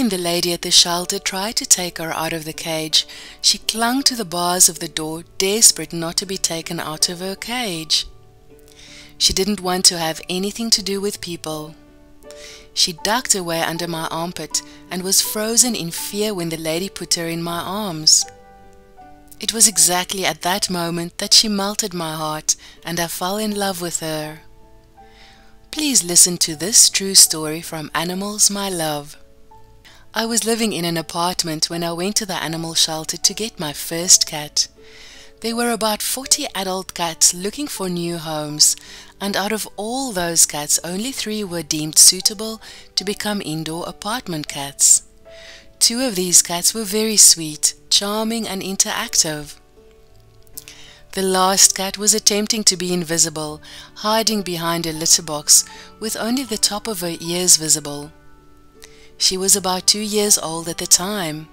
When the lady at the shelter tried to take her out of the cage, she clung to the bars of the door, desperate not to be taken out of her cage. She didn't want to have anything to do with people. She ducked away under my armpit and was frozen in fear when the lady put her in my arms. It was exactly at that moment that she melted my heart, and I fell in love with her. Please listen to this true story from Animals My Love. I was living in an apartment when I went to the animal shelter to get my first cat. There were about 40 adult cats looking for new homes, and out of all those cats, only 3 were deemed suitable to become indoor apartment cats. 2 of these cats were very sweet, charming, and interactive. The last cat was attempting to be invisible, hiding behind a litter box with only the top of her ears visible. She was about 2 years old at the time,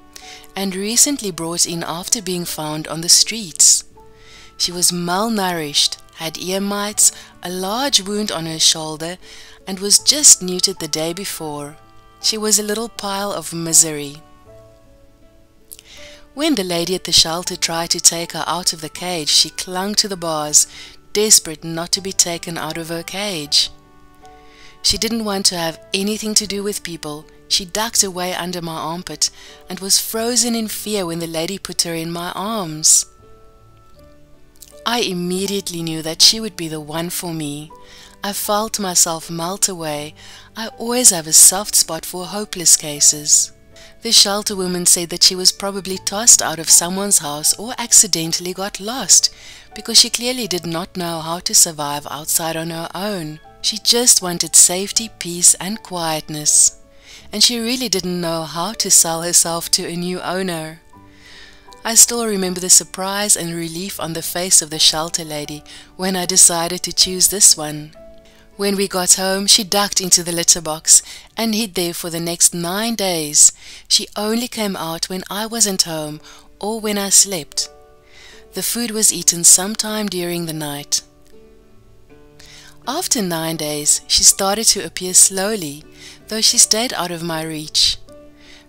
and recently brought in after being found on the streets. She was malnourished, had ear mites, a large wound on her shoulder, and was just neutered the day before. She was a little pile of misery. When the lady at the shelter tried to take her out of the cage, she clung to the bars, desperate not to be taken out of her cage. She didn't want to have anything to do with people. She ducked away under my armpit and was frozen in fear when the lady put her in my arms. I immediately knew that she would be the one for me. I felt myself melt away. I always have a soft spot for hopeless cases. The shelter woman said that she was probably tossed out of someone's house or accidentally got lost, because she clearly did not know how to survive outside on her own. She just wanted safety, peace, and quietness. And she really didn't know how to sell herself to a new owner. I still remember the surprise and relief on the face of the shelter lady when I decided to choose this one. When we got home, she ducked into the litter box and hid there for the next 9 days. She only came out when I wasn't home or when I slept. The food was eaten sometime during the night. After 9 days, she started to appear slowly, though she stayed out of my reach.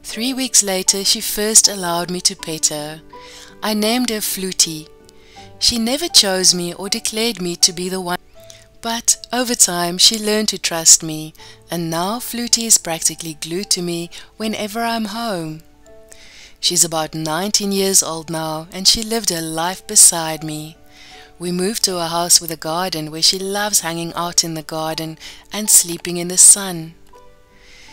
3 weeks later, she first allowed me to pet her. I named her Flutie. She never chose me or declared me to be the one, but over time she learned to trust me, and now Flutie is practically glued to me whenever I'm home. She's about 19 years old now, and she lived her life beside me. We moved to a house with a garden where she loves hanging out in the garden and sleeping in the sun.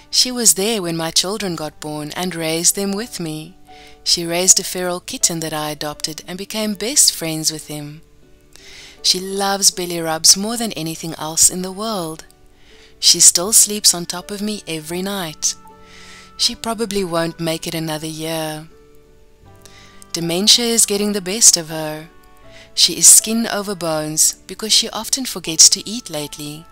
She was there when my children got born and raised them with me. She raised a feral kitten that I adopted and became best friends with him. She loves belly rubs more than anything else in the world. She still sleeps on top of me every night. She probably won't make it another year. Dementia is getting the best of her. She is skin over bones because she often forgets to eat lately.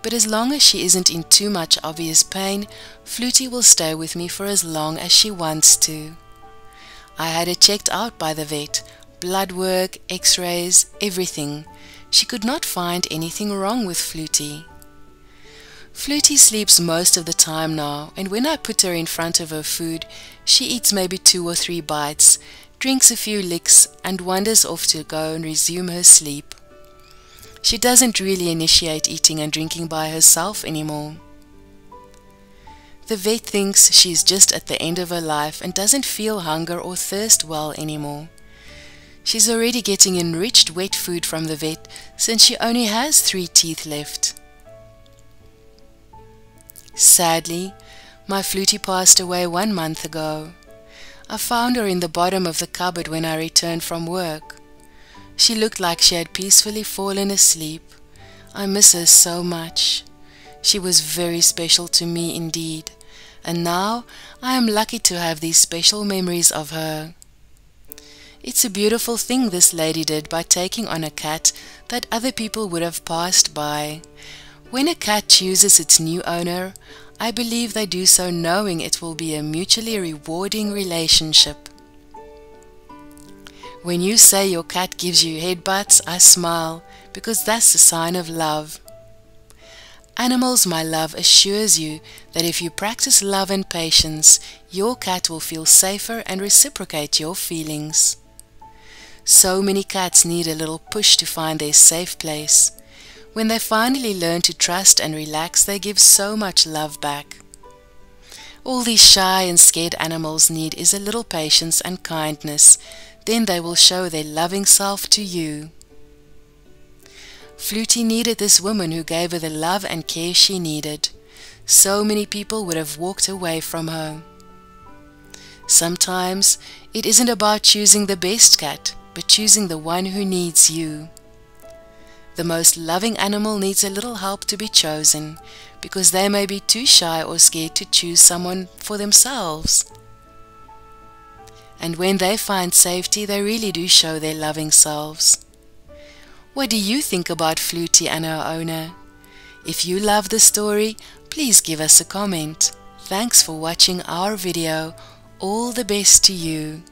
But as long as she isn't in too much obvious pain, Flutie will stay with me for as long as she wants to. I had her checked out by the vet, blood work, x-rays, everything. She could not find anything wrong with Flutie. Flutie sleeps most of the time now, and when I put her in front of her food, she eats maybe 2 or 3 bites, drinks a few licks, and wanders off to go and resume her sleep. She doesn't really initiate eating and drinking by herself anymore. The vet thinks she's just at the end of her life and doesn't feel hunger or thirst well anymore. She's already getting enriched wet food from the vet since she only has 3 teeth left. Sadly, my Flutie passed away 1 month ago. I found her in the bottom of the cupboard when I returned from work. She looked like she had peacefully fallen asleep. I miss her so much. She was very special to me indeed, and now I am lucky to have these special memories of her. It's a beautiful thing this lady did by taking on a cat that other people would have passed by. When a cat chooses its new owner, I believe they do so knowing it will be a mutually rewarding relationship. When you say your cat gives you headbutts, I smile, because that's a sign of love. Animals, my love, assures you that if you practice love and patience, your cat will feel safer and reciprocate your feelings. So many cats need a little push to find their safe place. When they finally learn to trust and relax, they give so much love back. All these shy and scared animals need is a little patience and kindness. Then they will show their loving self to you. Flutie needed this woman who gave her the love and care she needed. So many people would have walked away from her. Sometimes it isn't about choosing the best cat, but choosing the one who needs you. The most loving animal needs a little help to be chosen, because they may be too shy or scared to choose someone for themselves. And when they find safety, they really do show their loving selves. What do you think about Flutie and her owner? If you love the story, please give us a comment. Thanks for watching our video. All the best to you.